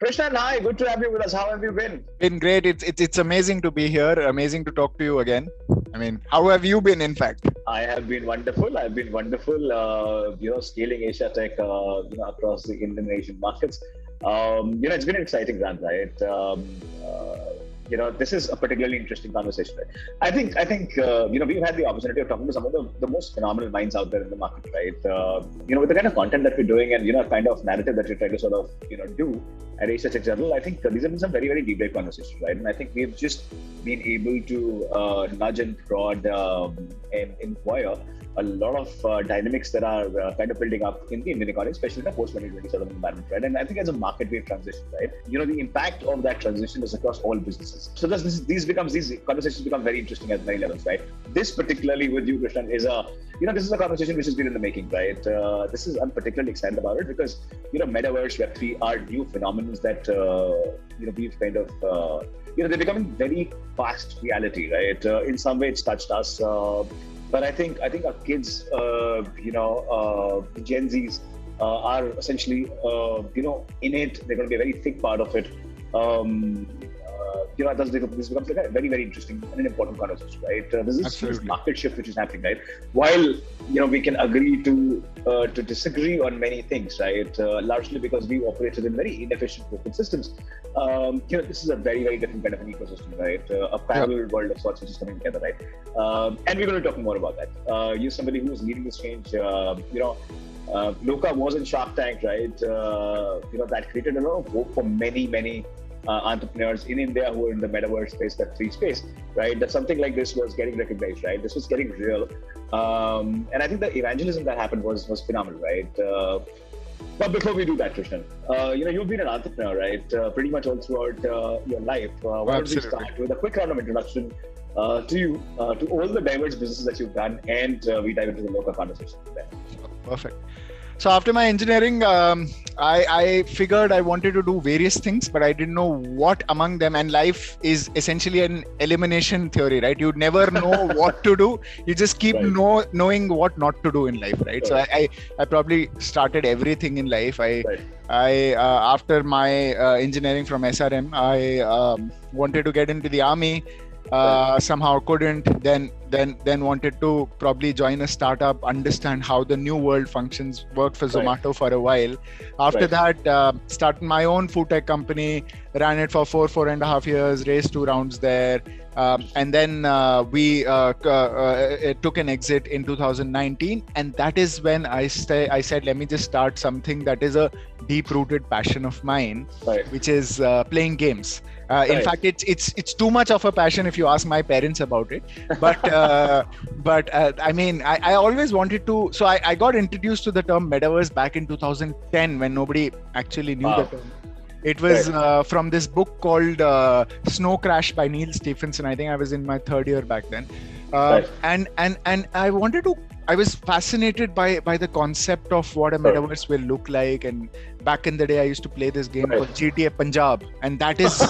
Krishnan, hi, good to have you with us. How have you been? Been great. It's amazing to be here. Amazing to talk to you again. I mean, how have you been, in fact? I have been wonderful. I've been wonderful. Scaling Asia Tech, across the Indian Asian markets. It's been an exciting run, right? This is a particularly interesting conversation. Right? We've had the opportunity of talking to some of the most phenomenal minds out there in the market, right? With the kind of content that we're doing and, kind of narrative that we're trying to sort of, do at Asia Tech Journal, I think these have been some very, very deep dive conversations, right? And I think we've just been able to nudge and prod and inquire a lot of dynamics that are kind of building up in the Indian economy, especially in the post-2020 sort of environment, right? And I think as a market, we've transitioned, right? The impact of that transition is across all businesses. So these conversations become very interesting at many levels, right? This particularly with you, Krishnan, is this is a conversation which has been in the making, right? I'm particularly excited about it because, Metaverse, Web3 are new phenomena that, we've kind of, they're becoming very fast reality, right? In some way, it's touched us. But I think our kids, the Gen Zs, are essentially, innate. They're going to be a very thick part of it. This becomes like a very, very interesting and an important conversation, right? There's this market shift which is happening, right? While, we can agree to disagree on many things, right? Largely because we operated in very inefficient open systems. This is a very, very different kind of an ecosystem, right? A parallel world of sorts which is coming together, right? And we're going to talk more about that. You're somebody who's leading this change, Loka was in Shark Tank, right? That created a lot of hope for many, many entrepreneurs in India who are in the metaverse space, Web3 space, right? That something like this was getting recognized, right? This was getting real. And I think the evangelism that happened was phenomenal, right? But before we do that, Krishnan, you've been an entrepreneur, right? Pretty much all throughout your life. Why don't we start with a quick round of introduction to you, to all the diverse businesses that you've done, and we dive into the local conversation there. Perfect. So after my engineering, I figured I wanted to do various things, but I didn't know what among them. And life is essentially an elimination theory, right? You never know what to do. You just keep knowing what not to do in life, right? So I probably started everything in life. After my engineering from SRM, I wanted to get into the army. Somehow couldn't, then wanted to probably join a startup, understand how the new world functions, worked for Zomato for a while. After that, started my own food tech company, ran it for 4.5 years, raised 2 rounds there. And then we took an exit in 2019. And that is when I said, let me just start something that is a deep-rooted passion of mine, which is playing games. In fact, it's too much of a passion if you ask my parents about it. But I always wanted to. So I got introduced to the term metaverse back in 2010 when nobody actually knew the term. It was from this book called Snow Crash by Neil Stephenson. I think I was in my 3rd year back then. And I was fascinated by the concept of what a metaverse will look like. And back in the day, I used to play this game called GTA Punjab. And that is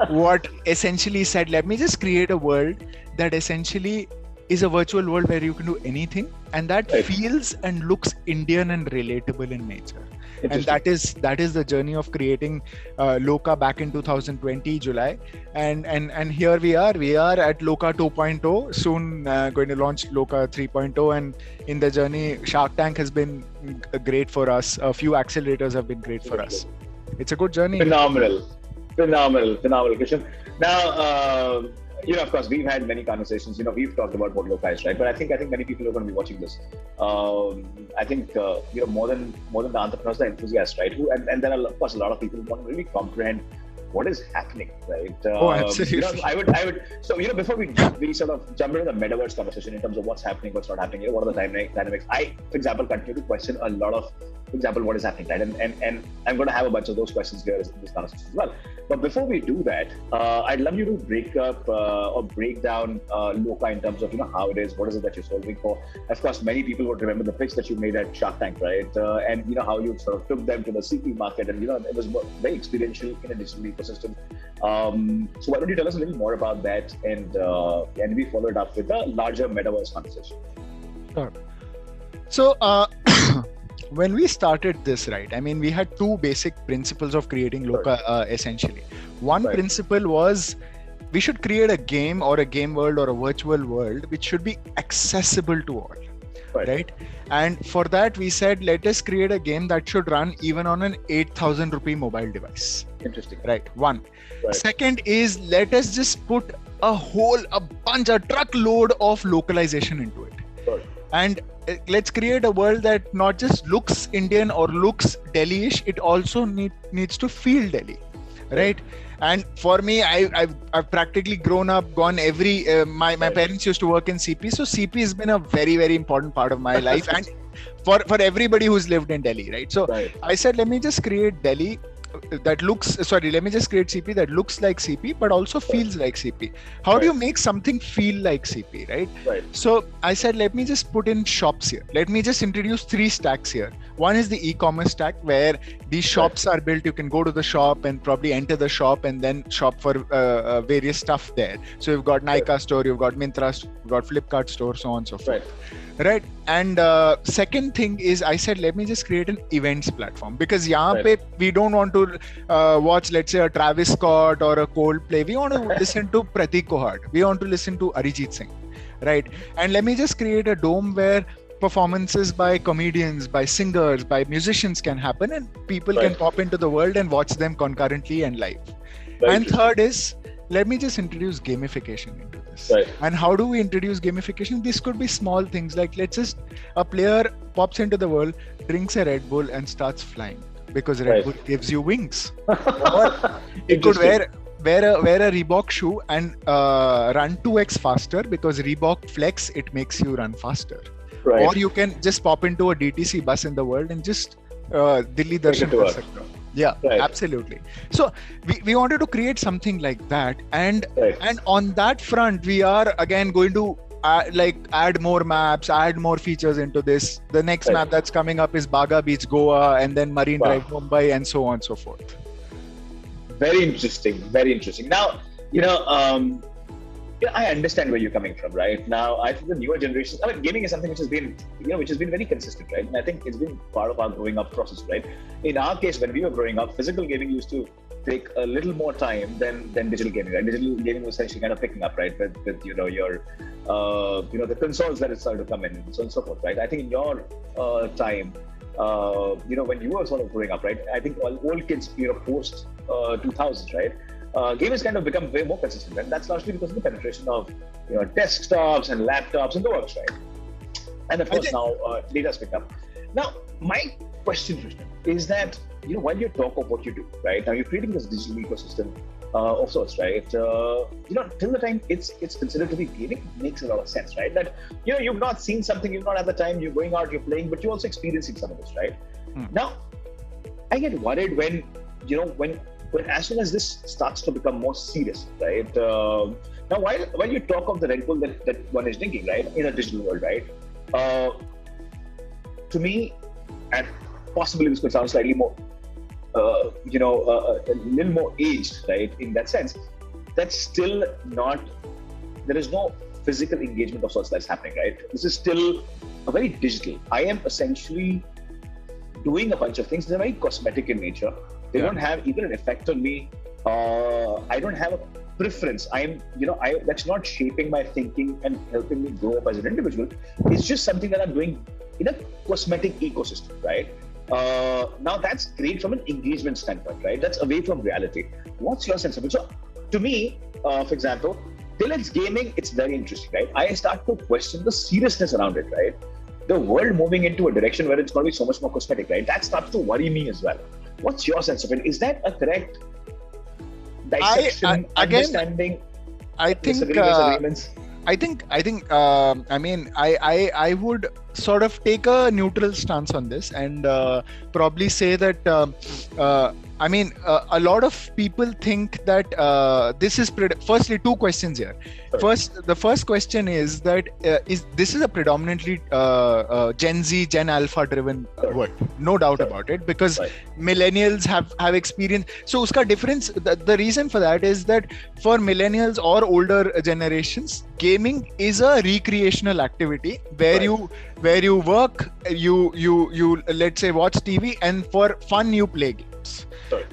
what essentially said, let me just create a world that essentially is a virtual world where you can do anything. And that feels and looks Indian and relatable in nature. And that is the journey of creating Loka back in 2020 July, and here we are at Loka 2.0, soon going to launch Loka 3.0, and in the journey Shark Tank has been great for us. A few accelerators have been great for us. It's a good journey. Phenomenal Krishnan. Now of course, we've had many conversations. We've talked about what Loka is, right? But I think many people are going to be watching this. I think more than the entrepreneurs, the enthusiasts, right? And then of course a lot of people want to really comprehend what is happening, right? Absolutely. I would. So before we sort of jump into the metaverse conversation in terms of what's happening, what's not happening, what are the dynamics? I, for example, continue to question a lot of, for example, what is happening, right? And I'm going to have a bunch of those questions here in this conversation as well. But before we do that, I'd love you to break up or break down Loka in terms of how it is, what is it that you're solving for. Of course, many people would remember the pitch that you made at Shark Tank, right? And how you sort of took them to the CP market, and it was very experiential in a digital ecosystem. So why don't you tell us a little more about that, and we follow it up with a larger metaverse conversation. Sure. So when we started this, right, I mean, we had two basic principles of creating Loka, essentially. One principle was we should create a game or a game world or a virtual world which should be accessible to all, right? And for that, we said, let us create a game that should run even on an 8,000 rupee mobile device. Interesting. Right. One. Second is, let us just put a truckload of localization into it. And let's create a world that not just looks Indian or looks Delhi-ish, it also needs to feel Delhi, right? And for me, I've practically grown up, gone my parents used to work in CP, so CP has been a very, very important part of my life, and for everybody who's lived in Delhi, right? So I said, let me just create Delhi that let me just create CP that looks like CP but also feels like CP. How do you make something feel like CP, right? So I said, let me just put in shops here. Let me just introduce 3 stacks here. One is the e-commerce stack, where these shops are built. You can go to the shop and probably enter the shop and then shop for various stuff there. So you've got Nykaa store, you've got Myntra store, you've got Flipkart store, so on and so forth. Right. And second thing is, I said, let me just create an events platform, because we don't want to watch, let's say, a Travis Scott or a Coldplay. We want to listen to Pratik Kohad. We want to listen to Arijit Singh, right? And let me just create a dome where performances by comedians, by singers, by musicians can happen, and people can pop into the world and watch them concurrently and live. And third is, let me just introduce gamification into this. And how do we introduce gamification? This could be small things like, let's just, a player pops into the world, drinks a Red Bull and starts flying, because Red Bull gives you wings. Or it could wear a Reebok shoe and run 2x faster, because Reebok Flex, it makes you run faster. Or you can just pop into a DTC bus in the world and just Delhi Darshan kar sakte ho. Yeah, absolutely. So we wanted to create something like that, and on that front, we are again going to add more maps, add more features into this. The next map that's coming up is Baga Beach, Goa, and then Marine Drive, Mumbai, and so on and so forth. Very interesting. Very interesting. Now, I understand where you're coming from, right? Now, I think the newer generations, gaming is something which has been very consistent, right? And I think it's been part of our growing up process, right? In our case, when we were growing up, physical gaming used to take a little more time than digital gaming, right? Digital gaming was essentially kind of picking up, right? With your the consoles that it started to come in, and so on and so forth, right? I think in your time, when you were sort of growing up, right? I think all kids, post 2000s, right? Game has kind of become way more consistent, and that's largely because of the penetration of desktops and laptops and the works, right? And of course now data's picked up. Now my question, Krishnan, is that while you talk of what you do, right? Now you're creating this digital ecosystem of sorts, right? Till the time it's considered to be gaming, it makes a lot of sense, right? That you've not seen something, you've not had the time, you're going out, you're playing, but you're also experiencing some of this, right? Now I get worried when as soon as this starts to become more serious, right? Now, while you talk of the Red Bull that one is drinking, right, in a digital world, right? To me, and possibly this could sound slightly more, a little more aged, right? In that sense, that's still not. There is no physical engagement of sorts that's happening, right? This is still a very digital. I am essentially doing a bunch of things that are very cosmetic in nature. They don't have even an effect on me. I don't have a preference. That's not shaping my thinking and helping me grow up as an individual. It's just something that I'm doing in a cosmetic ecosystem, right? Now that's great from an engagement standpoint, right? That's away from reality. What's your sense of it? So to me, for example, till it's gaming, it's very interesting, right? I start to question the seriousness around it, right? The world moving into a direction where it's going to be so much more cosmetic, right? That starts to worry me as well. What's your sense of it? Is that a correct dissection, understanding? I think. I would sort of take a neutral stance on this and probably say that I mean, a lot of people think that this is firstly, two questions here. Sorry. The first question is that this is a predominantly Gen Z, Gen Alpha driven world, no doubt about it, because millennials have experience. So, uska difference. The reason for that is that for millennials or older generations, gaming is a recreational activity where you work, you let's say watch TV, and for fun you play games.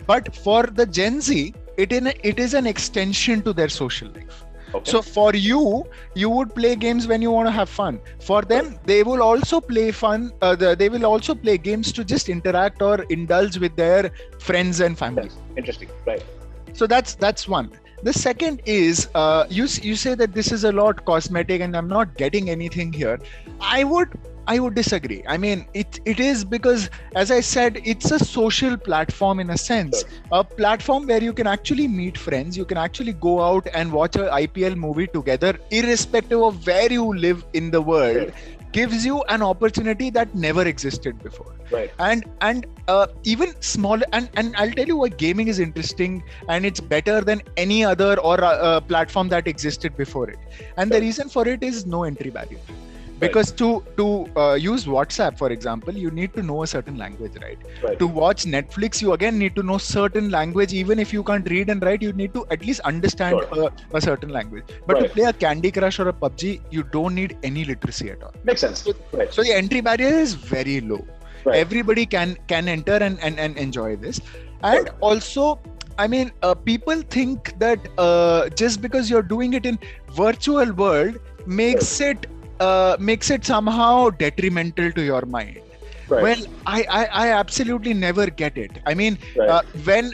But for the Gen Z, it is an extension to their social life. Okay. So for you would play games when you want to have fun. For them, they will also play they will also play games to just interact or indulge with their friends and family. Yes. Interesting, right? So that's one. The second is you say that this is a lot cosmetic and I'm not getting anything here. I would disagree. I mean, it is because, as I said, it's a social platform in a sense, a platform where you can actually meet friends, you can actually go out and watch an IPL movie together, irrespective of where you live in the world, gives you an opportunity that never existed before. Right. And even smaller, and I'll tell you why gaming is interesting and it's better than any other or platform that existed before it. And the reason for it is no entry barrier. Because to use WhatsApp, for example, you need to know a certain language, right? To watch Netflix, you again need to know certain language. Even if you can't read and write, you need to at least understand a certain language. But to play a Candy Crush or a PUBG, you don't need any literacy at all. Makes sense. So the entry barrier is very low. Everybody can enter and enjoy this. And also, I mean, people think that just because you're doing it in virtual world makes it somehow detrimental to your mind. Well, I absolutely never get it. I mean, when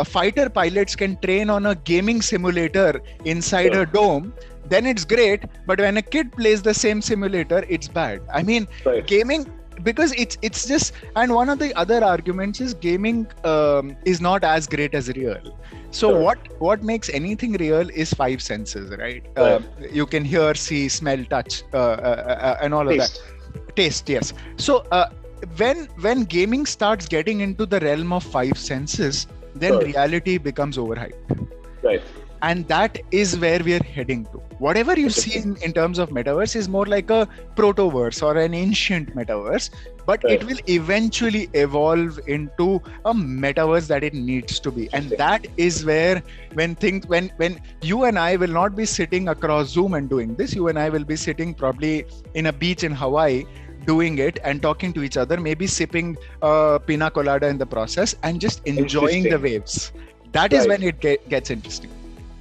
fighter pilots can train on a gaming simulator inside a dome, then it's great. But when a kid plays the same simulator, it's bad. I mean, gaming, because it's just, and one of the other arguments is gaming is not as great as real. So what makes anything real is five senses, right? You can hear, see, smell, touch, and all of that. Taste, yes. So when gaming starts getting into the realm of five senses, then reality becomes overhyped. Right. And that is where we are heading to. Whatever you see in terms of metaverse is more like a protoverse or an ancient metaverse, but it will eventually evolve into a metaverse that it needs to be. And that is where when you and I will not be sitting across Zoom and doing this, you and I will be sitting probably in a beach in Hawaii doing it and talking to each other, maybe sipping pina colada in the process and just enjoying the waves. That is when it gets interesting.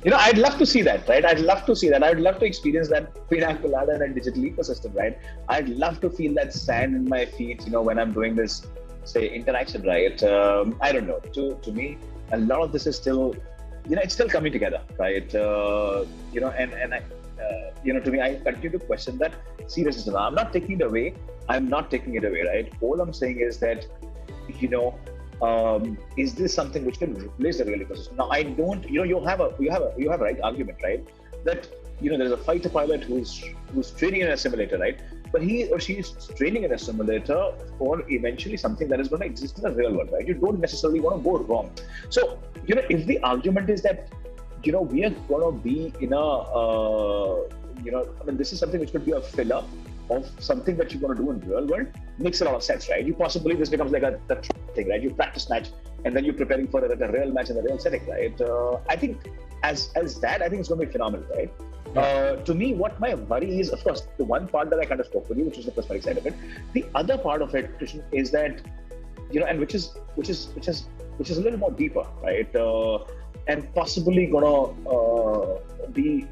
You know, I'd love to see that, right? I'd love to see that. I'd love to experience that pina colada in a digital ecosystem, right? I'd love to feel that sand in my feet, you know, when I'm doing this, say, interaction, right? I don't know. To me, a lot of this is still, you know, it's still coming together, right? You know, and I, you know, to me, I continue to question that seriousness. I'm not taking it away. I'm not taking it away, right? All I'm saying is that, you know, is this something which can replace the real ecosystem? Now, I don't, you know, you have a right argument, right? That, you know, there's a fighter pilot who's training in a simulator, right? But he or she is training in a simulator for eventually something that is going to exist in the real world, right? You don't necessarily want to go wrong. So, you know, if the argument is that, you know, we are going to be in a, you know, I mean, this is something which could be a filler of something that you're going to do in real world, makes a lot of sense, right? You possibly, this becomes like the thing, right? You practice match and then you're preparing for a real match in the real setting, right? I think as that, I think it's going to be phenomenal, right? To me, what my worry is, of course, the one part that I kind of spoke with you, which is the cosmetic side of it. The other part of it, Krishnan, is that, you know, and which is a little more deeper, right? And possibly gonna be,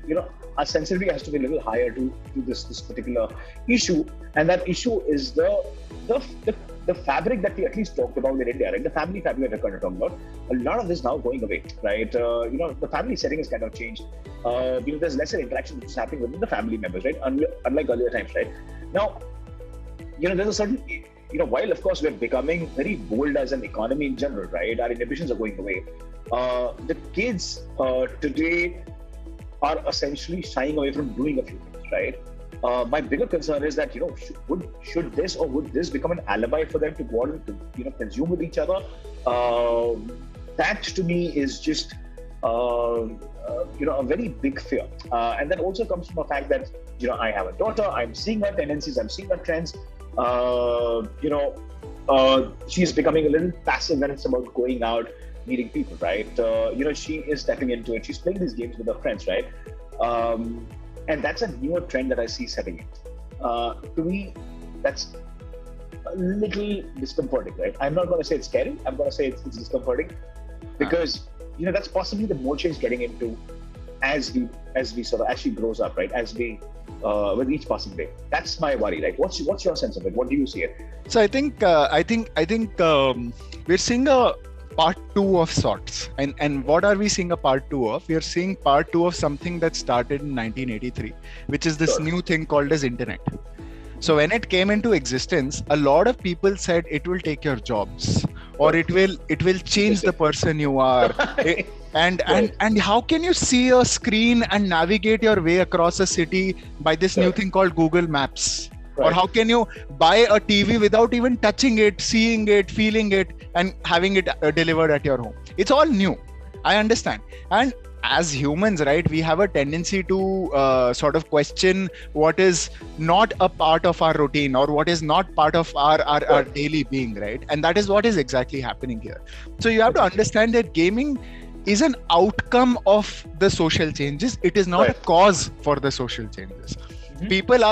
you know, our sensitivity has to be a little higher to this particular issue, and that issue is the fabric that we at least talked about in India, right? The family fabric that we're kind of talking about. A lot of this now going away, right? You know, the family setting has kind of changed. You know, there's lesser interaction which is happening within the family members, right? Unlike earlier times, right? Now, you know, there's a certain, you know, while of course we're becoming very bold as an economy in general, right? Our inhibitions are going away. The kids today are essentially shying away from doing a few things, right? My bigger concern is that, should this or would this become an alibi for them to go out and consume with each other? That to me is just a very big fear, and that also comes from the fact that I have a daughter. I'm seeing her tendencies. I'm seeing her trends. She's becoming a little passive when it's about going out, meeting people, right? She is stepping into it. She's playing these games with her friends, right? And that's a newer trend that I see setting in. To me, that's a little discomforting, right? I'm not going to say it's scary. I'm going to say it's discomforting, because that's possibly the mode she's getting into as she grows up, right? As we with each passing day. That's my worry. Like, what's your sense of it? What do you see it? So I think we're seeing a part 2 of sorts. And what are we seeing a part 2 of? We are seeing part 2 of something that started in 1983, which is this new thing called as internet. So when it came into existence, a lot of people said it will take your jobs, or it will change the person you are. And how can you see a screen and navigate your way across a city by this new thing called Google Maps? Right. Or how can you buy a TV without even touching it, seeing it, feeling it, and having it delivered at your home? It's all new. I understand. And as humans, right, we have a tendency to sort of question what is not a part of our routine or what is not part of our daily being, right? And that is what is exactly happening here. So you have to understand that gaming is an outcome of the social changes. It is not a cause for the social changes. People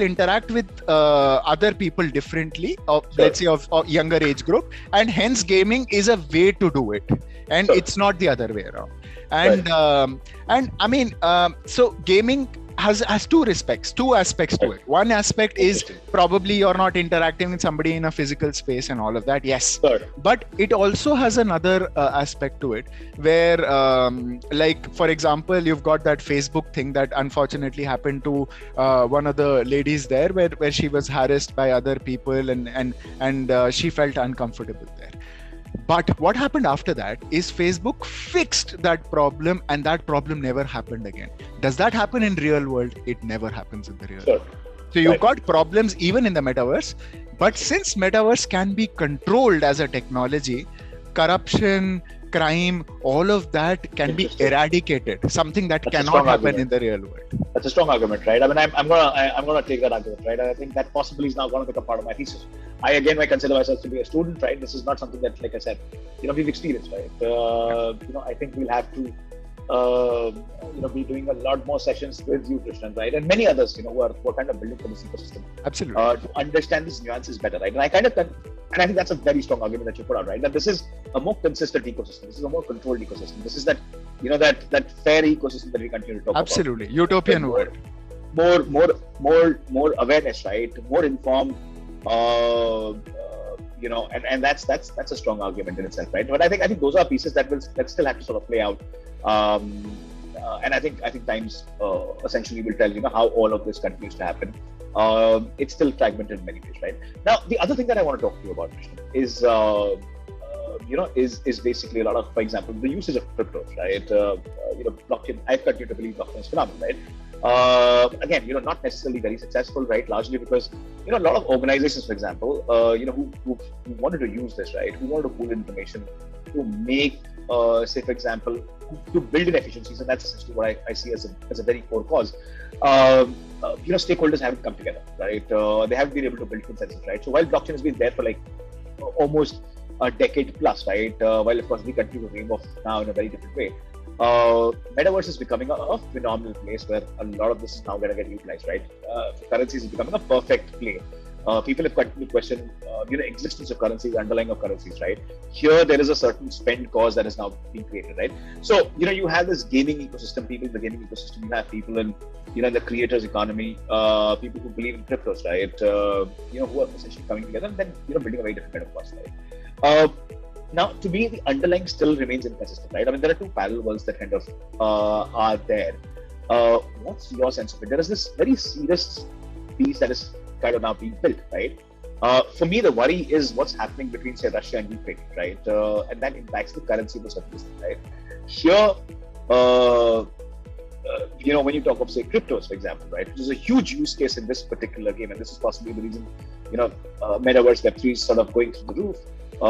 interact with other people differently, let's say of younger age group, and hence gaming is a way to do it, and it's not the other way around. And I mean, so gaming has two aspects to it. One aspect is probably you're not interacting with somebody in a physical space and all of that, yes. But it also has another aspect to it where like, for example, you've got that Facebook thing that unfortunately happened to one of the ladies there, where she was harassed by other people and she felt uncomfortable there. But what happened after that is Facebook fixed that problem, and that problem never happened again. Does that happen in real world? It never happens in the real world. So you've got problems even in the metaverse, but since metaverse can be controlled as a technology, corruption, crime, all of that can be eradicated. Something that cannot happen in the real world. That's a strong argument, right? I mean, I'm gonna take that argument, right? I think that possibly is now going to become part of my thesis. I consider myself to be a student, right? This is not something that, like I said, we've experienced, right? I think we'll have to, be doing a lot more sessions with you, Krishnan, right? And many others, who are kind of building for this ecosystem. Absolutely. To understand these nuances better, right? And I think that's a very strong argument that you put out, right? That this is a more consistent ecosystem. This is a more controlled ecosystem. This is that fair ecosystem that we continue to talk about. Absolutely. Utopian world. More awareness, right? More informed, and that's a strong argument in itself, right? But I think those are pieces that still have to sort of play out. And I think times essentially will tell how all of this continues to happen. It's still fragmented in many ways, right? Now, the other thing that I want to talk to you about, Krishnan, is basically a lot of, for example, the usage of cryptos, right? Blockchain. I continue to believe blockchain is phenomenal, right? Again, not necessarily very successful, right? Largely because a lot of organizations, for example, who wanted to use this, right? Who wanted to pool information to make, say, for example, to build in efficiencies, and that's essentially what I see as a very core cause. Stakeholders haven't come together, right? They haven't been able to build consensus, right? So while blockchain has been there for like almost a decade plus, right? While of course we continue to dream of now in a very different way. Metaverse is becoming a phenomenal place where a lot of this is now going to get utilized, right? Currencies is becoming a perfect play. People have continued to question, existence of currencies, underlying of currencies, right? Here, there is a certain spend cause that is now being created, right? So, you have this gaming ecosystem, people in the gaming ecosystem, you have people in, the creators economy, people who believe in cryptos, right? Who are essentially coming together and then, building a very different kind of cause, right? Now, to me, the underlying still remains inconsistent, right? I mean, there are two parallel worlds that kind of are there. What's your sense of it? There is this very serious piece that is kind of now being built, right? For me, the worry is what's happening between, say, Russia and Ukraine, right? And that impacts the currency of the certain system, right? Here, when you talk of, say, cryptos, for example, right, which is a huge use case in this particular game, and this is possibly the reason, Metaverse Web3 is sort of going through the roof.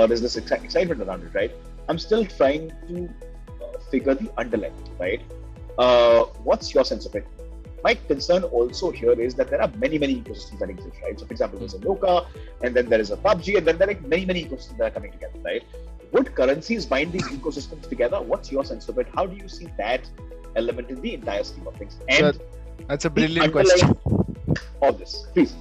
There's this excitement around it, right? I'm still trying to figure the underlying, right? What's your sense of it? My concern also here is that there are many ecosystems that exist, right? So, for example, there's a Loka, and then there is a PUBG, and then there are like many ecosystems that are coming together, right? Would currencies bind these ecosystems together? What's your sense of it? How do you see that element in the entire scheme of things? And that's a brilliant question. Of this, please.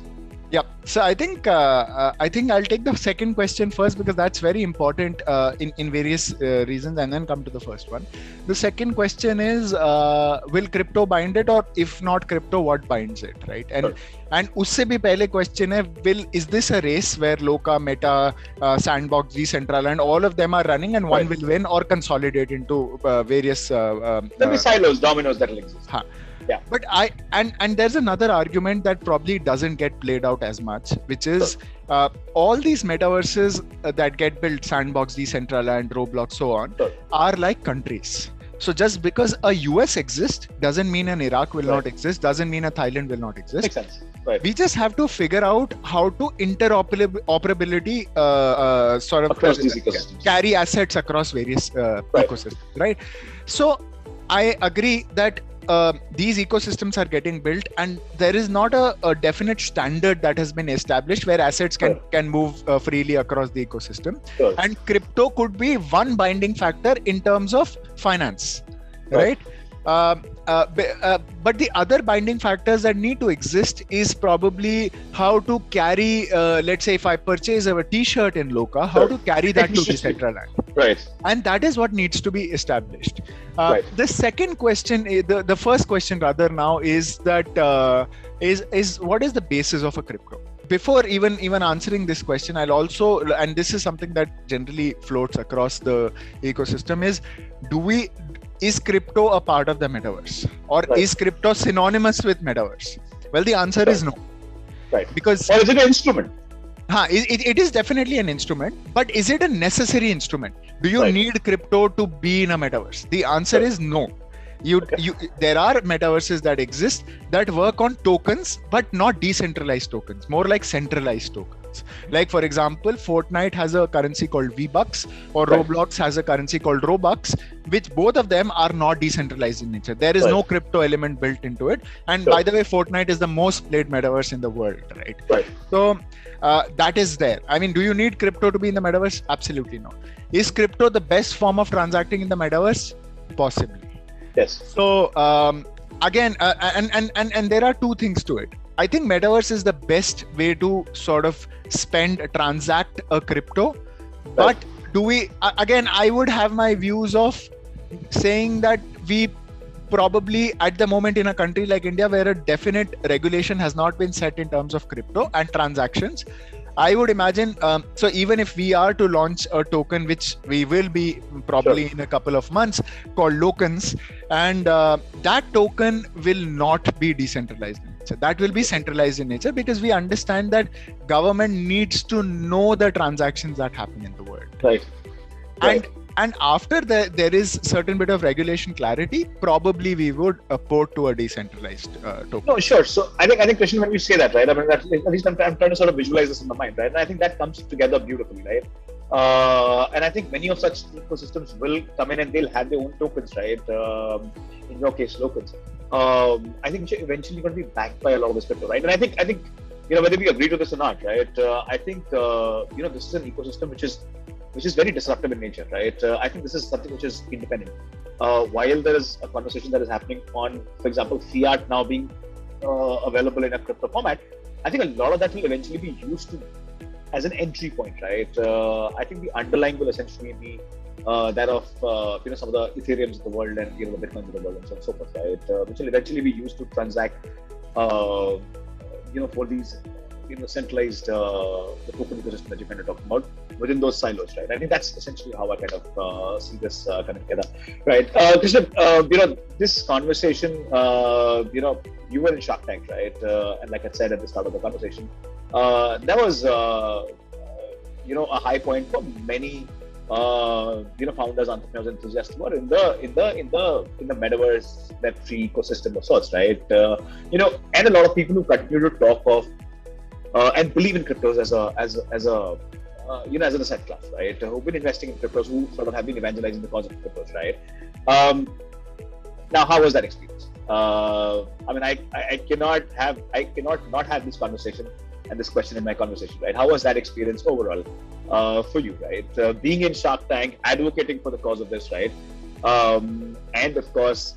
Yeah, so I think I'll take the second question first, because that's very important in various reasons, and then come to the first one. The second question is, will crypto bind it, or if not crypto, what binds it, right? And usse bhi pehle question hai, is this a race where Loka, Meta, Sandbox, Decentraland, all of them are running, and one will win or consolidate into various there'll be silos, dominoes that will exist. Yeah. But and there's another argument that probably doesn't get played out as much, which is all these metaverses that get built, Sandbox, Decentraland, Roblox, so on, are like countries. So just because a US exists doesn't mean an Iraq will not exist, doesn't mean a Thailand will not exist. Makes sense. Right. We just have to figure out how to interoperability sort of across these ecosystems, carry assets across various ecosystems, right? So I agree that these ecosystems are getting built, and there is not a definite standard that has been established where assets can move freely across the ecosystem. And crypto could be one binding factor in terms of finance, right? But the other binding factors that need to exist is probably how to carry, let's say if I purchase a t-shirt in Loka, how to carry that to Decentraland. Right. And that is what needs to be established. The second question, the first question rather now is that is what is the basis of a crypto? Before even answering this question, I'll also, and this is something that generally floats across the ecosystem, is crypto a part of the metaverse, or is crypto synonymous with metaverse? Well, the answer is no. Right. Because, or is it an instrument? It is definitely an instrument, but is it a necessary instrument? Do you need crypto to be in a metaverse? The answer is no. There are metaverses that exist that work on tokens, but not decentralized tokens, more like centralized tokens. Like, for example, Fortnite has a currency called V-Bucks, or Roblox has a currency called Robux, which both of them are not decentralized in nature. There is no crypto element built into it. And by the way, Fortnite is the most played metaverse in the world, right? So that is there. I mean, do you need crypto to be in the metaverse? Absolutely not. Is crypto the best form of transacting in the metaverse? Possibly. Yes. So again, and there are two things to it. I think metaverse is the best way to sort of transact a crypto. But do we, again, I would have my views of saying that we probably at the moment in a country like India, where a definite regulation has not been set in terms of crypto and transactions, I would imagine, so even if we are to launch a token, which we will be probably in a couple of months, called Lokans, and that token will not be decentralized in nature. That will be centralized in nature, because we understand that government needs to know the transactions that happen in the world. Right. And after there is certain bit of regulation clarity, probably we would port to a decentralized token. No, sure. So I think Krishnan, when you say that, right, I mean, at least I'm trying to sort of visualize this in my mind, right? And I think that comes together beautifully, right? And I think many of such ecosystems will come in and they'll have their own tokens, right? In your case, Lokans. I think eventually going to be backed by a lot of this crypto, right? And I think whether we agree to this or not, right? I think this is an ecosystem which is very disruptive in nature, right? I think this is something which is independent. While there is a conversation that is happening on, for example, fiat now being available in a crypto format, I think a lot of that will eventually be used as an entry point, right? I think the underlying will essentially be that of some of the Ethereums of the world and the Bitcoins of the world and so on and so forth, right? Which will eventually be used to transact, for these centralized the token ecosystem that you kind of talked about within those silos, right? I think that's essentially how I kind of see this coming together, right? Krishnan, this conversation, you were in Shark Tank, right? And like I said at the start of the conversation, that was, a high point for many founders, entrepreneurs, enthusiasts who are in the metaverse, Web3 ecosystem of sorts, right? And a lot of people who continue to talk of and believe in cryptos as an asset class, right? Who've been investing in cryptos, who sort of have been evangelizing the cause of cryptos, right? Now, how was that experience? I cannot not have this conversation and this question in my conversation, right? How was that experience overall for you, right? Being in Shark Tank, advocating for the cause of this, right? And of course,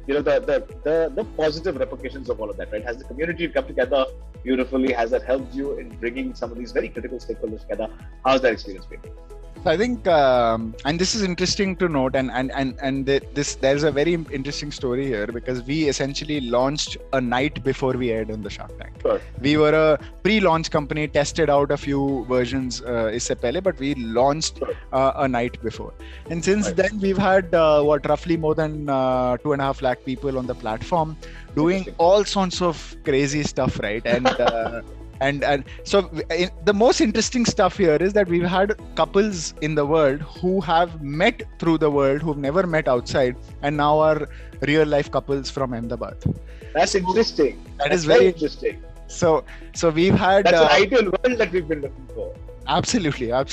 the positive repercussions of all of that, right? Has the community come together beautifully? Has that helped you in bringing some of these very critical stakeholders together? How's that experience been? I think, and this is interesting to note, there's a very interesting story here, because we essentially launched a night before we aired on the Shark Tank. Sure. We were a pre-launch company, tested out a few versions isse pehle, but we launched a night before. And since then, we've had roughly more than 2.5 lakh people on the platform doing all sorts of crazy stuff, right? And so the most interesting stuff here is that we've had couples in the world who have met through the world, who've never met outside, and now are real life couples from Ahmedabad. That's interesting. That's very interesting. So we've had that's an ideal world that we've been looking for. Absolutely. and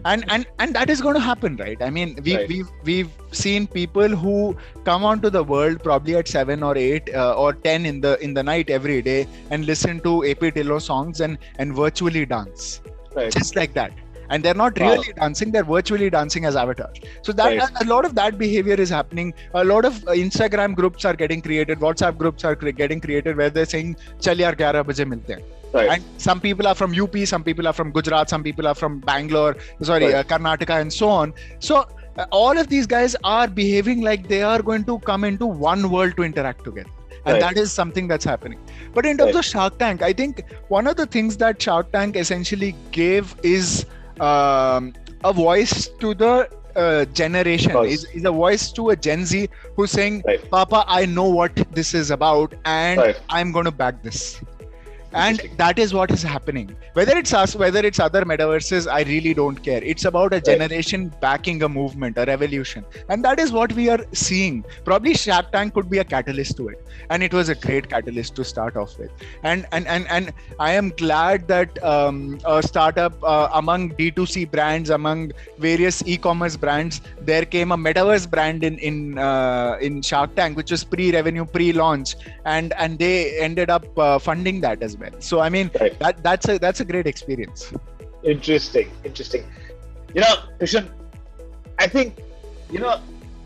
that is going to happen, right? I mean, we've seen people who come onto the world probably at 7 or 8 or 10 in the night every day and listen to AP Dhillon songs and virtually dance, just like that. And they're not really dancing; they're virtually dancing as avatars. So that a lot of that behavior is happening. A lot of Instagram groups are getting created, WhatsApp groups are getting created, where they're saying "Chal yaar 11 baje milte hain." Right. And some people are from UP, some people are from Gujarat, some people are from Karnataka, and so on. So all of these guys are behaving like they are going to come into one world to interact together. And that is something that's happening. But in terms of Shark Tank, I think one of the things that Shark Tank essentially gave is a voice to the generation, is a voice to a Gen Z who's saying, Papa, I know what this is about, and I'm going to back this. And that is what is happening. Whether it's us, whether it's other metaverses, I really don't care. It's about a generation backing a movement, a revolution. And that is what we are seeing. Probably Shark Tank could be a catalyst to it. And it was a great catalyst to start off with. And I am glad that a startup among D2C brands, among various e-commerce brands, there came a metaverse brand in Shark Tank, which was pre-revenue, pre-launch. And they ended up funding that as well. So I mean, that's a great experience. Interesting. Krishnan, I think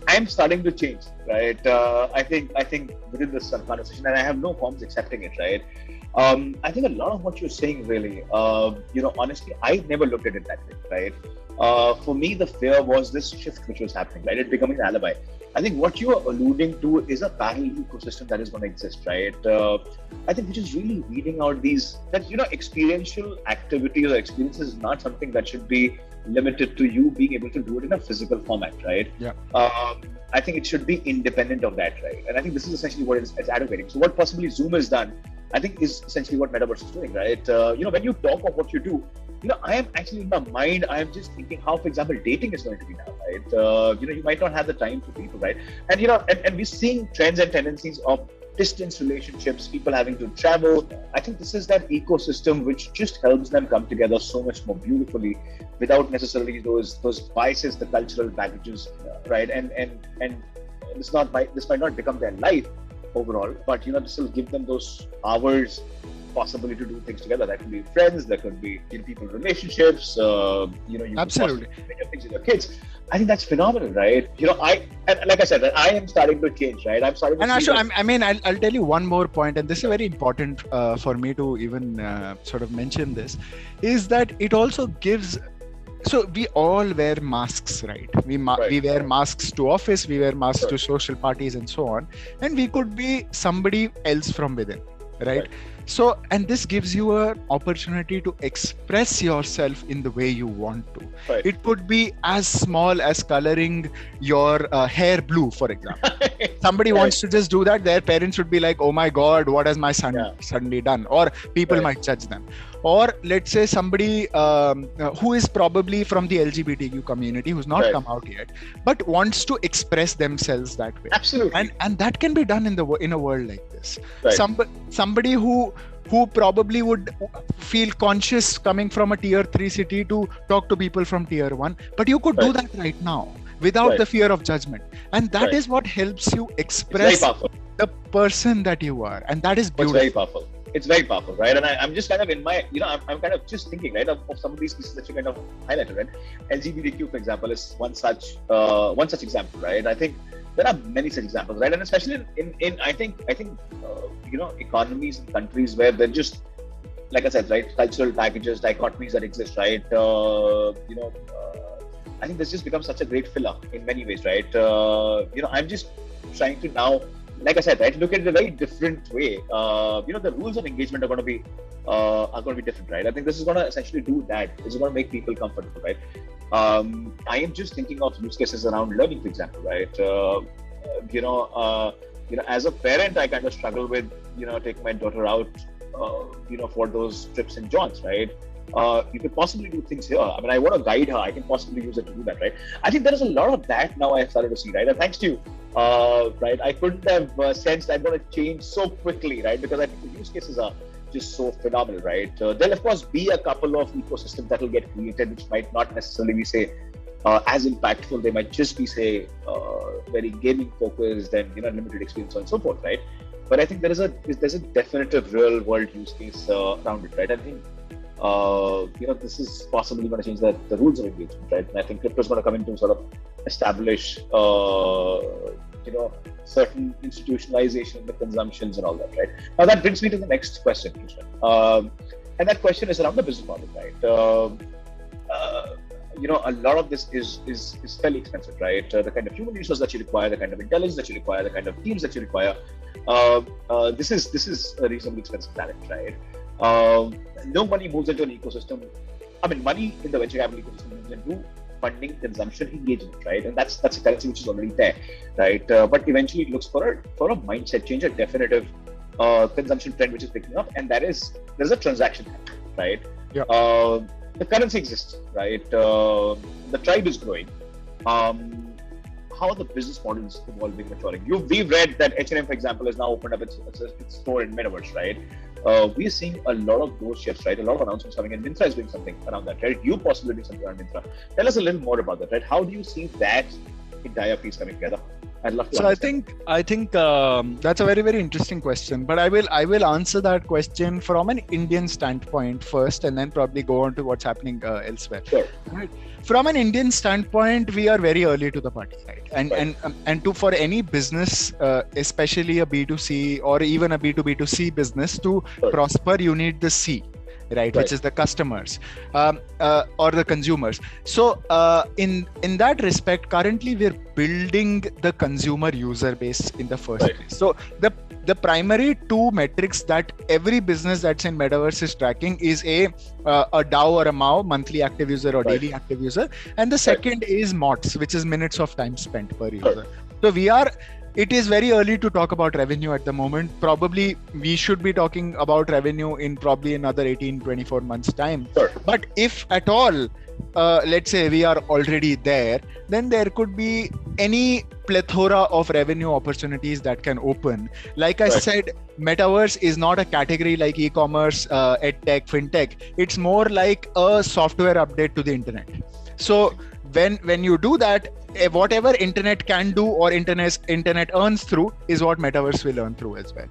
I'm starting to change, right? I think within this conversation, and I have no qualms accepting it, right? I think a lot of what you're saying, really, honestly, I never looked at it that way, right? For me, the fear was this shift which was happening, right? It becoming an alibi. I think what you are alluding to is a parallel ecosystem that is going to exist, right? I think which is really weeding out experiential activities or experiences is not something that should be limited to you being able to do it in a physical format, right? Yeah. I think it should be independent of that, right? And I think this is essentially what it's advocating. So what possibly Zoom has done, I think, is essentially what Metaverse is doing, right? When you talk of what you do, I am actually in my mind, I am just thinking how, for example, dating is going to be now, right? You might not have the time for people, right? And, and we're seeing trends and tendencies of distance relationships, people having to travel. I think this is that ecosystem which just helps them come together so much more beautifully without necessarily those biases, the cultural baggages, right? And this might not become their life overall, but, this will give them those hours possibility to do things together. That could be friends, that could be people relationships, you absolutely things with your kids. I think that's phenomenal, right? Like I said, I am starting to change, right? I'm starting to Ashu, I'll tell you one more point, and this is very important for me to even sort of mention this, is that it also gives. So we all wear masks, right? We wear masks to office, we wear masks to social parties and so on, and we could be somebody else from within, right? So, and this gives you an opportunity to express yourself in the way you want to. It could be as small as coloring your hair blue, for example. somebody wants to just do that, their parents would be like, oh my God, what has my son suddenly done? Or people might judge them. Or let's say somebody who is probably from the LGBTQ community, who's not come out yet, but wants to express themselves that way. Absolutely. And that can be done in a world like this. Somebody who probably would feel conscious coming from a tier 3 city to talk to people from tier 1, but you could do that right now without the fear of judgment, and that is what helps you express the person that you are, and that is beautiful. It's very powerful, right? And I'm just kind of in my, I'm kind of just thinking, right, of some of these pieces that you kind of highlighted, right? LGBTQ, for example, is one such example, right? I think there are many such examples, right? And especially in I think economies and countries where they're just, like I said, right, cultural packages, dichotomies that exist, right? I think this just becomes such a great filler in many ways, right? I'm just trying to now, like I said, right, look at it in a very different way. The rules of engagement are going to be different, right? I think this is going to essentially do that. This is going to make people comfortable, right? I am just thinking of use cases around learning, for example, right? As a parent, I kind of struggle with, taking my daughter out, for those trips and jaunts, right? You could possibly do things here. I mean, I want to guide her. I can possibly use it to do that, right? I think there is a lot of that now I've started to see, right? And thanks to you, right? I couldn't have sensed I'm going to change so quickly, right? Because I think the use cases are just so phenomenal, right? There'll of course be a couple of ecosystems that will get created, which might not necessarily be, say, as impactful. They might just be, say, very gaming focused and limited experience and so forth, right? But I think there's a definitive real world use case around it, right? I think this is possibly going to change the rules of engagement, right? And I think crypto is going to come in to sort of establish, certain institutionalization of the consumptions and all that, right? Now that brings me to the next question, Krishnan. And that question is around the business model, right? A lot of this is fairly expensive, right? The kind of human resource that you require, the kind of intelligence that you require, the kind of teams that you require. This is a reasonably expensive planet, right? No money moves into an ecosystem. I mean, money in the venture capital ecosystem moves into funding, consumption, engagement, right? And that's a currency which is already there, right? But eventually it looks for a mindset change, a definitive consumption trend which is picking up, and there's a transaction happening, right? Yeah. The currency exists, right? The tribe is growing. How are the business models evolving, maturing? We've read that H&M, for example, has now opened up its store in Metaverse, right? We are seeing a lot of those shifts, right? A lot of announcements coming in. Myntra is doing something around that, right? You possibly doing something around Myntra. Tell us a little more about that, right? How do you see that entire piece coming together? I'd love to. So understand. I think that's a very, very interesting question. But I will answer that question from an Indian standpoint first, and then probably go on to what's happening elsewhere. Sure. Right. From an Indian standpoint, we are very early to the party, right? And for any business, especially a B2C or even a B2B2C business, to prosper, you need the C. Right, which is the customers or the consumers. So in that respect, currently we're building the consumer user base in the first place. So the primary two metrics that every business that's in Metaverse is tracking is a DAU or a MAU, monthly active user or daily active user, and the second is MOTS, which is minutes of time spent per user. So it is very early to talk about revenue at the moment. Probably we should be talking about revenue in probably another 18-24 months time. But if at all, let's say we are already there, then there could be any plethora of revenue opportunities that can open. Like I said, Metaverse is not a category like e-commerce, edtech, fintech. It's more like a software update to the internet. So when you do that, whatever internet can do or internet earns through is what Metaverse will earn through as well.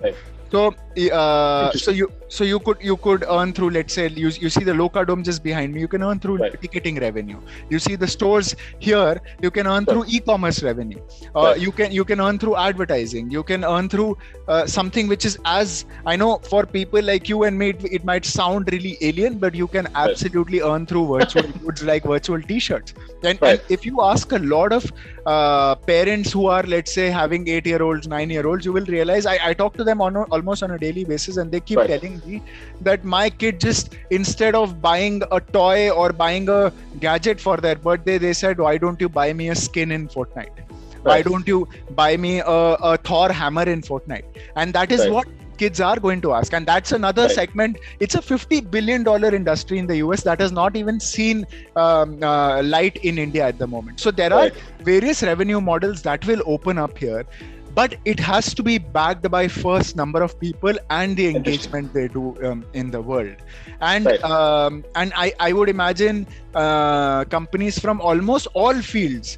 So you could earn through, let's say, you see the Loka dome just behind me. You can earn through ticketing revenue. You see the stores here. You can earn through e-commerce revenue. You can earn through advertising. You can earn through something which is, as I know, for people like you and me, it might sound really alien, but you can absolutely earn through virtual goods like virtual T-shirts. And if you ask a lot of parents who are, let's say, having 8-year-olds, 9-year-olds, you will realize I talk to them almost on a daily basis, and they keep telling me that my kid just, instead of buying a toy or buying a gadget for their birthday, they said, why don't you buy me a skin in Fortnite? Why don't you buy me a Thor hammer in Fortnite? And that is what kids are going to ask. And that's another segment. It's a $50 billion industry in the US that has not even seen light in India at the moment. So there are various revenue models that will open up here. But it has to be backed by first number of people and the engagement they do in the world. And I would imagine companies from almost all fields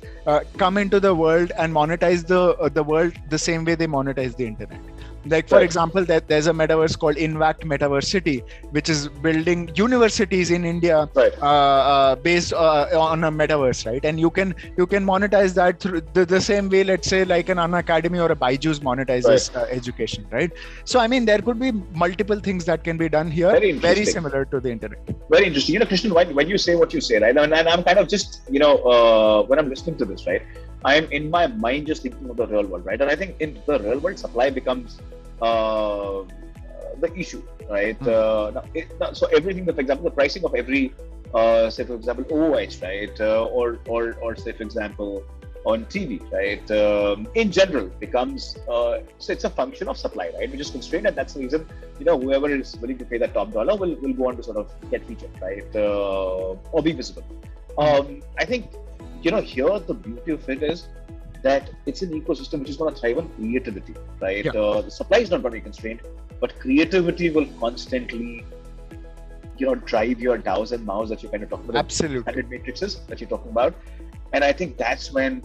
come into the world and monetize the world the same way they monetize the internet. Like, for example, there's a metaverse called Invact Metaverse City, which is building universities in India based on a metaverse, right? And you can monetize that through the same way, let's say, like an Unacademy or a Byju's monetizes education, right? So, I mean, there could be multiple things that can be done here, very similar to the internet. Very interesting. You know, Krishnan, when you say what you say, right? And I'm kind of just, when I'm listening to this, right? I'm in my mind just thinking of the real world, right? And I think in the real world, supply becomes the issue, right? So everything, for example, the pricing of every, say for example, OOH, right? Or say for example, on TV, right? In general, becomes so it's a function of supply, right? Which is constrained, and that's the reason whoever is willing to pay that top dollar will go on to sort of get featured, right? Or be visible. I think here the beauty of it is that it's an ecosystem which is going to thrive on creativity, right? The supply is not going to be constrained, but creativity will constantly, drive your DAOs and MAOs that you're kind of talking about. Absolutely. Candid matrices that you're talking about. And I think that's when,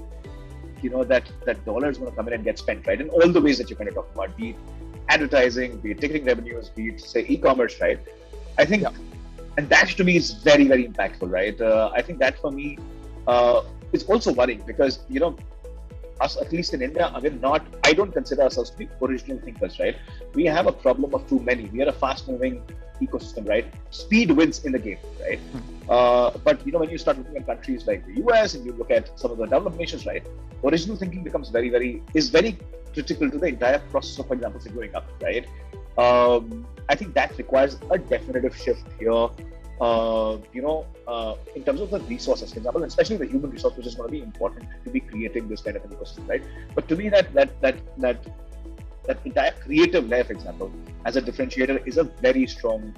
that dollar is going to come in and get spent, right? In all the ways that you're kind of talking about, be it advertising, be it ticketing revenues, be it, say, e-commerce, right? I think, and that to me is very, very impactful, right? I think that for me, it's also worrying because, us, at least in India, I don't consider ourselves to be original thinkers, right? We have a problem of too many. We are a fast-moving ecosystem, right? Speed wins in the game, right? But, when you start looking at countries like the US and you look at some of the developed nations, right? Original thinking becomes very critical to the entire process of, for example, growing up, right? I think that requires a definitive shift here. In terms of the resources, for example, and especially the human resource, which is going to be important to be creating this kind of an ecosystem, right? But to me, that entire creative layer, for example, as a differentiator, is a very strong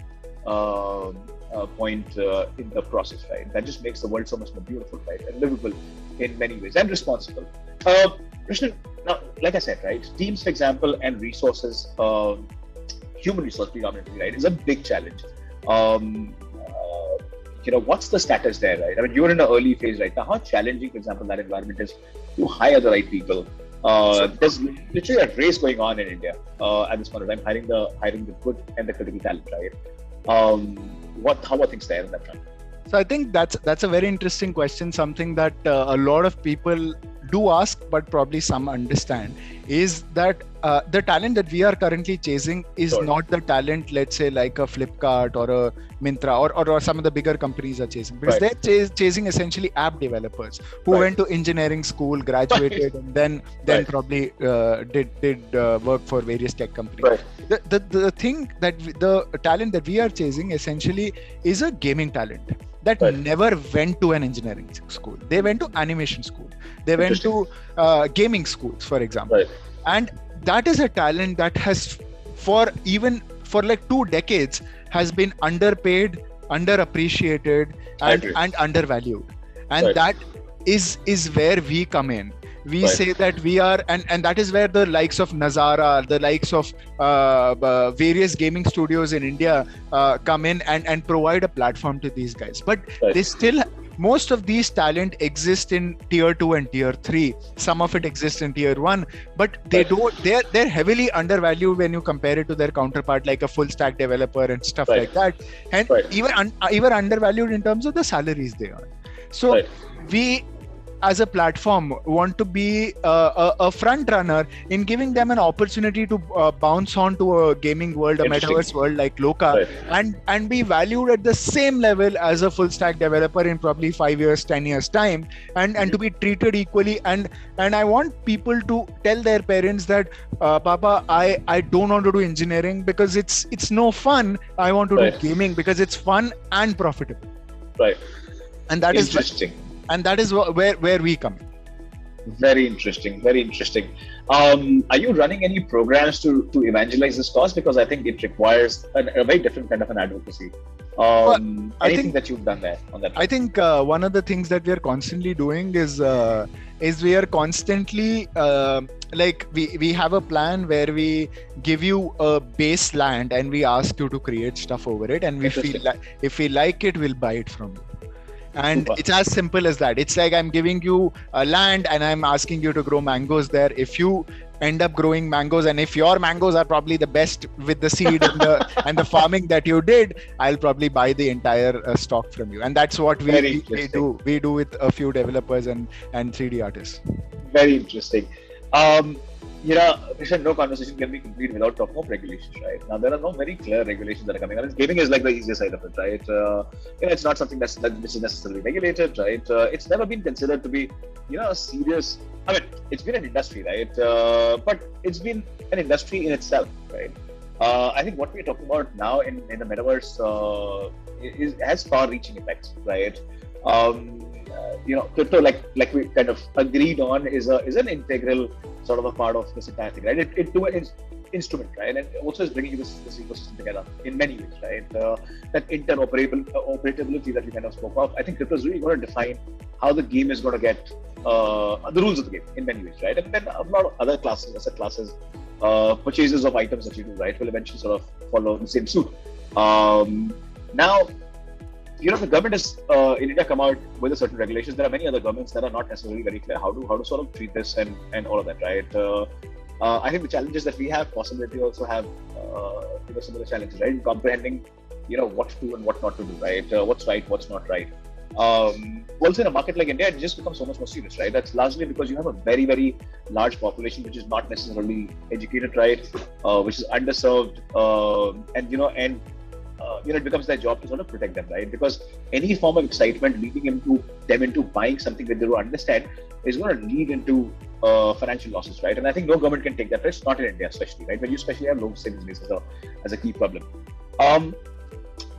point in the process, right? That just makes the world so much more beautiful, right, and livable in many ways, and responsible. Krishnan, now, like I said, right, teams, for example, and resources, human resource predominantly, right, is a big challenge. What's the status there, right? I mean, you're in an early phase right now. How challenging, for example, that environment is to hire the right people? There's literally a race going on in India at this point of time, hiring the good and the critical talent, right? How are things there in that front? So I think that's a very interesting question. Something that a lot of people do ask, but probably some understand, is that the talent that we are currently chasing is not the talent, let's say, like a Flipkart or a Myntra or some of the bigger companies are chasing, because they're chasing essentially app developers who went to engineering school, graduated, and then probably did work for various tech companies. The thing that the talent that we are chasing essentially is a gaming talent that never went to an engineering school. They went to animation school. They went to gaming schools, for example. And that is a talent that has, for like 2 decades, has been underpaid, underappreciated, and undervalued. And that is where we come in. We say that we are, and that is where the likes of Nazara, the likes of various gaming studios in India come in and provide a platform to these guys. But they still, most of these talent exist in tier 2 and tier 3. Some of it exists in tier 1, but they're heavily undervalued when you compare it to their counterpart, like a full stack developer and stuff like that. And even undervalued in terms of the salaries they earn. So we, as a platform, want to be a front runner in giving them an opportunity to bounce onto a gaming world, a metaverse world like Loka, and be valued at the same level as a full stack developer in probably 5 years, 10 years time, and to be treated equally. And I want people to tell their parents that, Papa, I don't want to do engineering because it's no fun. I want to do gaming because it's fun and profitable. Right. And that is interesting. And that is where we come in. Very interesting. Very interesting. Are you running any programs to evangelize this cause? Because I think it requires a very different kind of an advocacy. Well, I Anything think that you've done there on that? I think one of the things that we are constantly doing is we are constantly like we have a plan where we give you a base land and we ask you to create stuff over it, and we feel like if we like it, we'll buy it from you. And Super. it's as simple as that. It's like I'm giving you a land and I'm asking you to grow mangoes there. If you end up growing mangoes, and if your mangoes are probably the best with the seed and the farming that you did, I'll probably buy the entire stock from you. And that's what we do. We do with a few developers and 3D artists. Very interesting. Krishnan, no conversation can be complete without talking of regulations, right? Now, there are no very clear regulations that are coming out. Gaming is like the easiest side of it, right? It's not something which is necessarily regulated, right? It's never been considered to be, a serious. I mean, it's been an industry, right? But it's been an industry in itself, right? I think what we're talking about now in the metaverse has far-reaching effects, right? Crypto, like we kind of agreed on, is an integral sort of a part of this entire thing, right? It too is instrument, right? And also is bringing this ecosystem together in many ways, right? That interoperability that we kind of spoke of, I think crypto is really going to define how the game is going to get the rules of the game in many ways, right? And then a lot of other classes, asset classes, purchases of items that you do, right, will eventually sort of follow the same suit. Now, the government has in India come out with a certain regulations. There are many other governments that are not necessarily very clear how to sort of treat this and all of that, right? I think the challenges that we have, possibly we also have some of the challenges, right? In comprehending, what to do and what not to do, right? What's right, what's not right. Also in a market like India, it just becomes so much more serious, right? That's largely because you have a very, very large population which is not necessarily educated, right? Which is underserved, it becomes their job to sort of protect them, right? Because any form of excitement leading them into buying something that they don't understand is going to lead into financial losses, right? And I think no government can take that risk, not in India especially, right? When you especially have low savings base as a key problem.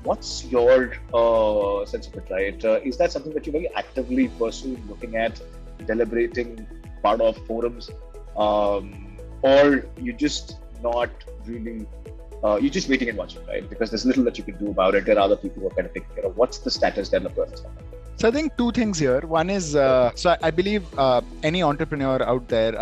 What's your sense of it, right? Is that something that you very actively pursue, looking at, deliberating, part of forums, or you just not really? You're just waiting and watching, right? Because there's little that you can do about it. There are other people who are kind of taking care of. What's the status developer? So I think two things here. One is, so I believe any entrepreneur out there,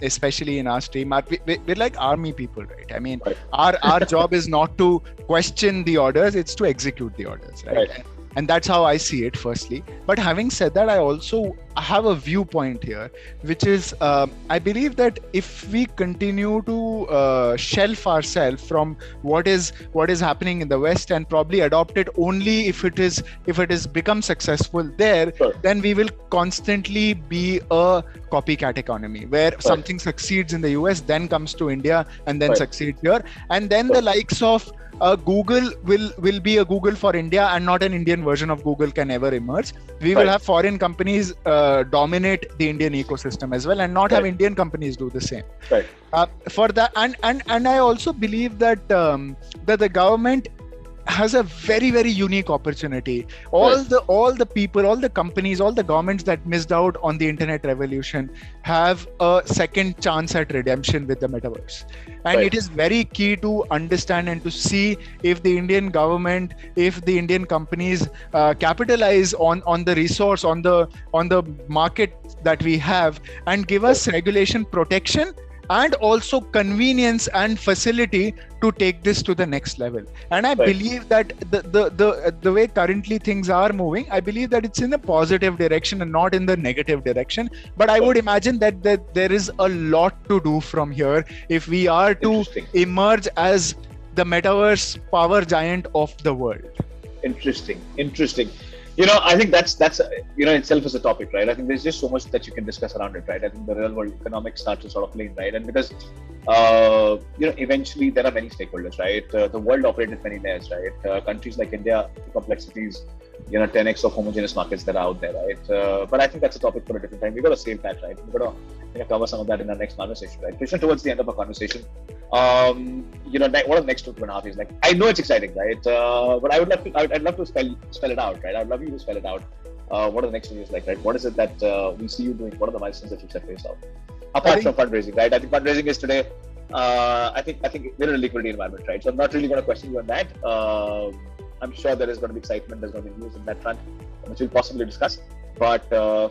especially in our stream, we're like army people, right? I mean, our job is not to question the orders, it's to execute the orders, right? And that's how I see it, firstly. But having said that, I also have a viewpoint here, which is I believe that if we continue to shelf ourselves from what is happening in the West and probably adopt it only if it is become successful there, then we will constantly be a copycat economy where something succeeds in the US, then comes to India and then succeeds here, and then the likes of Google will be a Google for India, and not an Indian version of Google can ever emerge. We will have foreign companies dominate the Indian ecosystem as well, and not have Indian companies do the same. For that, and I also believe that that the government has a very, very unique opportunity. All the people, all the companies, all the governments that missed out on the internet revolution have a second chance at redemption with the metaverse. And it is very key to understand and to see if the Indian government, if the Indian companies capitalize on the resource, on the market that we have, and give us regulation protection and also convenience and facility to take this to the next level. And I believe that the way currently things are moving, I believe that it's in a positive direction and not in the negative direction. But I would imagine that there is a lot to do from here if we are to emerge as the metaverse power giant of the world. Interesting. I think that's itself is a topic, right? I think there's just so much that you can discuss around it, right? I think the real world economics starts to sort of play in, right? And because eventually there are many stakeholders, right? The world operates in many layers, right? Countries like India, the complexities, 10x of homogeneous markets that are out there, right? But I think that's a topic for a different time. We've got to save that, right? We've got to cover some of that in our next conversation, right? Krishnan, towards the end of our conversation, what are the next 2.5 years like? I know it's exciting, right? But I'd love to spell it out, right? I'd love you to spell it out. what are the next 2 years like, right? What is it that we see you doing? What are the milestones that you set for yourself? Apart from fundraising, right? I think fundraising is today. I think we're in a liquidity environment, right? So I'm not really going to question you on that. I'm sure there is going to be excitement, there's going to be news in that front, which we'll possibly discuss. But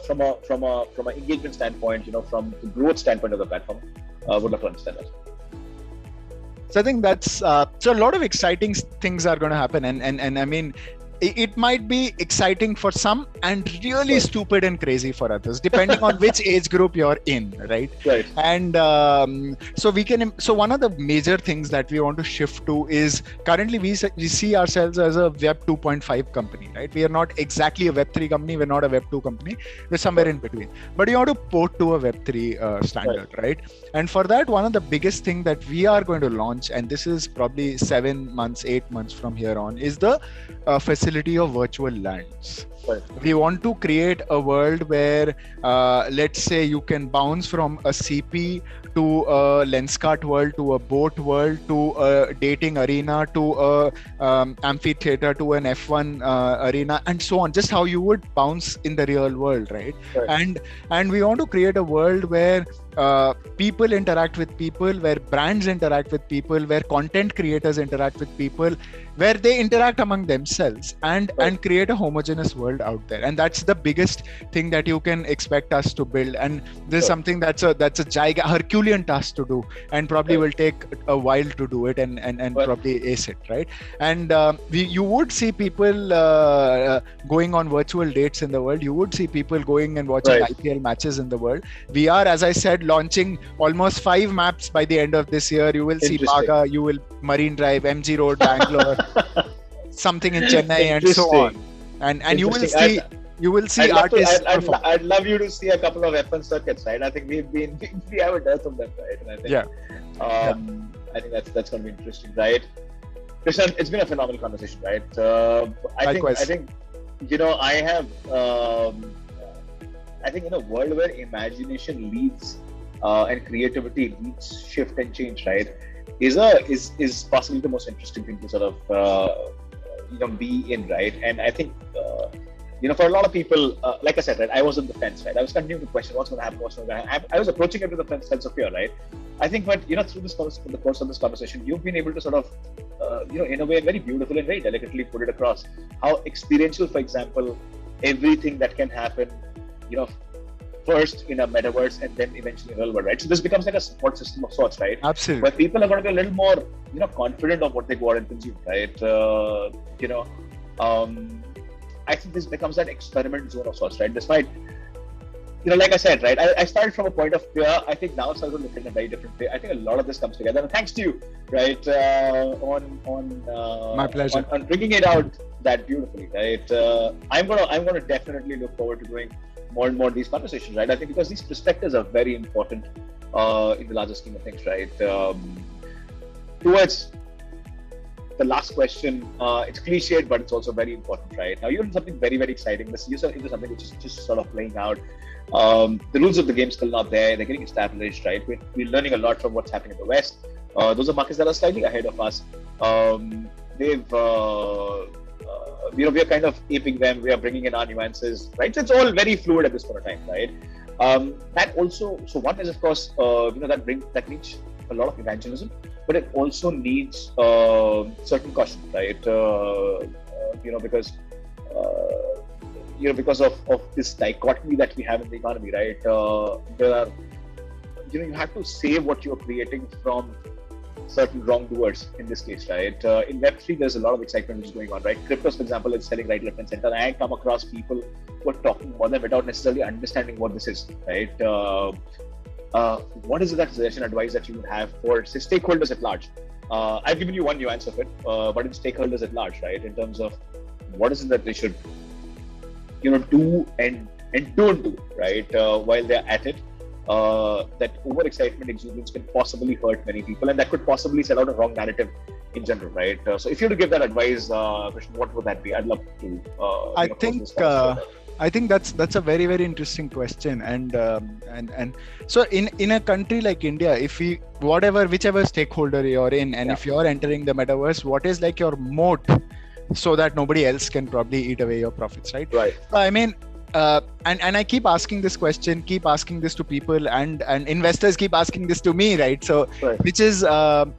from an engagement standpoint, from the growth standpoint of the platform, would love to understand that. So I think that's so a lot of exciting things are going to happen, and I mean, it might be exciting for some and really stupid and crazy for others, depending on which age group you're in, right? Right. And so one of the major things that we want to shift to is currently we see ourselves as a Web 2.5 company, right? We are not exactly a Web 3 company, we're not a Web 2 company, we're somewhere in between. But you want to port to a Web 3 standard, right? And for that, one of the biggest thing that we are going to launch, and this is probably 7 months, 8 months from here on, is the facility of virtual lands. Right. We want to create a world where, let's say, you can bounce from a CP to a Lenskart world, to a boat world, to a dating arena, to a amphitheater, to an F1 arena, and so on. Just how you would bounce in the real world, right? And we want to create a world where people interact with people, where brands interact with people, where content creators interact with people, where they interact among themselves and create a homogeneous world out there. And that's the biggest thing that you can expect us to build. And this is something that's a Herculean task to do, and probably will take a while to do it and probably ace it, right? And you would see people going on virtual dates in the world. You would see people going and watching IPL matches in the world. We are, as I said, launching almost 5 maps by the end of this year. You will see Baga, you will Marine Drive, MG Road, Bangalore, something in Chennai, and so on. And you will see artists. I'd love you to see a couple of F1 circuits, right? I think we have a dearth of them, right? And I think, I think that's going to be interesting, right? Krishnan, it's been a phenomenal conversation, right? I think I think in a world where imagination leads and creativity leads shift and change, right, is possibly the most interesting thing to sort of be in, right? And I think for a lot of people, like I said, right, I was on the fence, right? I was continuing to question what's going to happen, I was approaching it with a sense of fear, right? I think, but through the course of this conversation, you've been able to sort of in a way, very beautiful and very delicately put it across how experiential, for example, everything that can happen, first in a metaverse and then eventually in real world, right? So this becomes like a support system of sorts, right? Absolutely. Where people are going to be a little more, confident of what they go out and consume, right? I think this becomes that experiment zone of sorts, right? Despite, like I said, right, I started from a point of fear. I think now it's starting to look in a very different way. I think a lot of this comes together, and thanks to you, right, my pleasure, on bringing it out that beautifully, right? I'm gonna definitely look forward to doing more and more of these conversations, right? I think because these perspectives are very important in the larger scheme of things, right? Towards the last question, it's cliched, but it's also very important, right? Now you're in something very, very exciting. You're into something which is just sort of playing out. The rules of the game still not there. They're getting established, right? We're learning a lot from what's happening in the West. Those are markets that are slightly ahead of us. We are kind of aping them. We are bringing in our nuances, right? So it's all very fluid at this point of time, right? That also, so one is of course, that needs a lot of evangelism, but it also needs certain caution, right? Because of this dichotomy that we have in the economy, right? There are, you have to save what you're creating from certain wrongdoers in this case, right? In Web3, there's a lot of excitement which is going on, right? Cryptos, for example, is selling right, left, and center. I come across people who are talking about them without necessarily understanding what this is, right? What is that suggestion, advice that you would have for, say, stakeholders at large? I've given you one nuance of it, but in stakeholders at large, right? In terms of what is it that they should, do and don't do, right? While they're at it. That over-excitement, exuberance can possibly hurt many people, and that could possibly set out a wrong narrative in general, right? So if you were to give that advice, Krishnan, what would that be? I'd love to. I think that's a very, very interesting question, and so in a country like India, if whichever stakeholder you're in, and if you're entering the metaverse, what is like your moat, so that nobody else can probably eat away your profits, right? Right. I mean, and I keep asking this question, keep asking this to people, and investors keep asking this to me, right? So, which is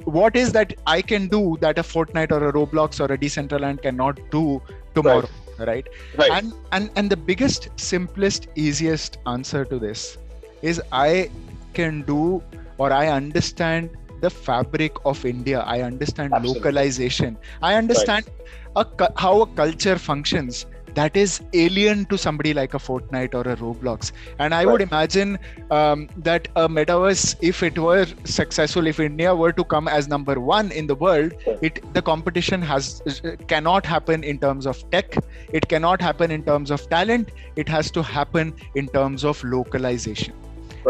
what is that I can do that a Fortnite or a Roblox or a Decentraland cannot do tomorrow, right? And the biggest, simplest, easiest answer to this is I can do, or I understand the fabric of India. I understand localization. I understand how a culture functions that is alien to somebody like a Fortnite or a Roblox. And I would imagine that a metaverse, if it were successful, if India were to come as number one in the world, the competition cannot happen in terms of tech. It cannot happen in terms of talent. It has to happen in terms of localization.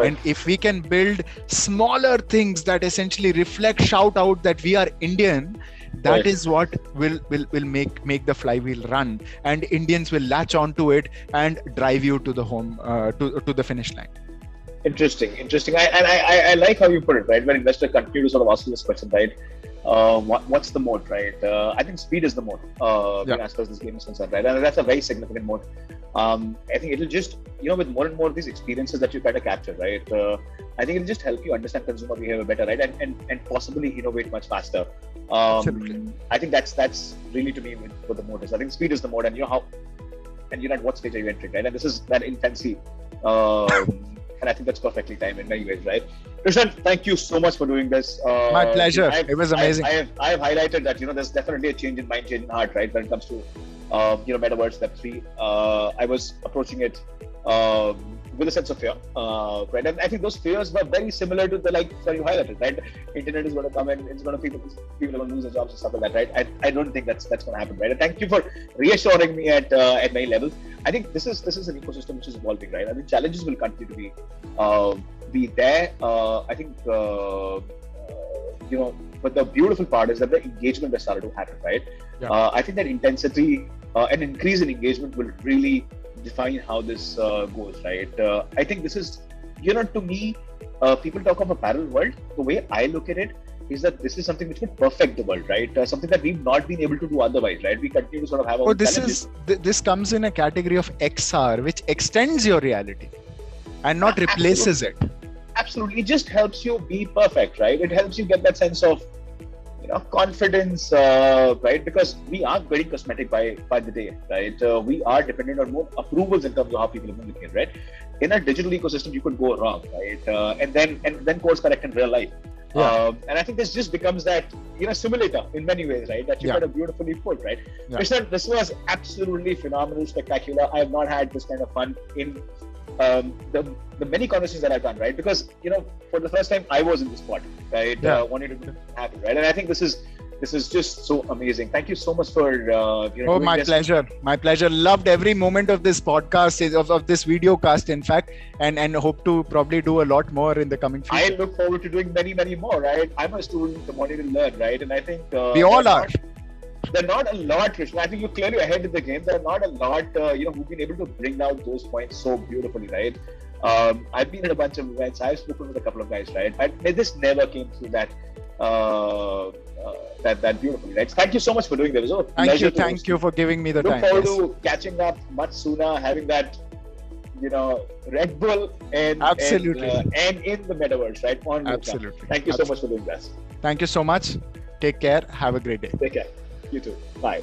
And if we can build smaller things that essentially shout out that we are Indian, that is what will make the flywheel run, and Indians will latch onto it and drive you to the home to the finish line. Interesting. I like how you put it, right? When investors continue to sort of ask you this question, right? What's the moat, right? I think speed is the moat as far as this game is concerned, right? And that's a very significant moat. I think it'll just, with more and more of these experiences that you kind of capture, right? I think it'll just help you understand consumer behavior better, right? And possibly innovate much faster. I think that's really, to me, what the moat is. I think speed is the moat, and at what stage are you entering, right? And this is that intensity. And I think that's perfectly timed in many ways, right? Krishnan, thank you so much for doing this. My pleasure. It was amazing. I have highlighted that, there's definitely a change in mind, change in heart, right? When it comes to, Metaverse Web3. I was approaching it with a sense of fear, right? And I think those fears were very similar to the that you highlighted, right? Internet is going to come in, it's going to people are going to lose their jobs and stuff like that, right? I don't think that's going to happen, right? And thank you for reassuring me at many levels. I think this is an ecosystem which is evolving, right? I mean, challenges will continue to be there. I think but the beautiful part is that the engagement has started to happen, right? I think that intensity and increase in engagement will really define how this goes, right? I think this is, to me, people talk of a parallel world. The way I look at it is that this is something which would perfect the world, right? Something that we've not been able to do otherwise, right? We continue to sort of have our this comes in a category of XR, which extends your reality and not replaces it. Absolutely. It just helps you be perfect, right? It helps you get that sense of confidence, right? Because we are very cosmetic by the day, right? We are dependent on more approvals in terms of how people are looking at, right? In a digital ecosystem, you could go wrong, right? And then course correct in real life. And I think this just becomes that simulator in many ways, right? That you kind of beautifully put, right? Krishnan, this was absolutely phenomenal, spectacular. I have not had this kind of fun in the many conversations that I've done, right? Because for the first time I was in this spot, right? Wanted to happen, right? And I think this is just so amazing. Thank you so much for doing my this. Pleasure. Loved every moment of this podcast, of this video cast, in fact, and hope to probably do a lot more in the coming future. I look forward to doing many more, right? I'm a student wanting to learn, right? And I think we all are. There are not a lot, Krishnan. I think you're clearly ahead in the game. There are not a lot, who've been able to bring out those points so beautifully, right? I've been at a bunch of events. I've spoken with a couple of guys, right? But this never came through that beautifully, right? Thank you so much for doing this. Thank you for giving me the time. Look forward to catching up much sooner, having that, Red Bull and in the metaverse, right? Absolutely. Thank you so much for doing this. Thank you so much. Take care. Have a great day. Take care. You too. Bye.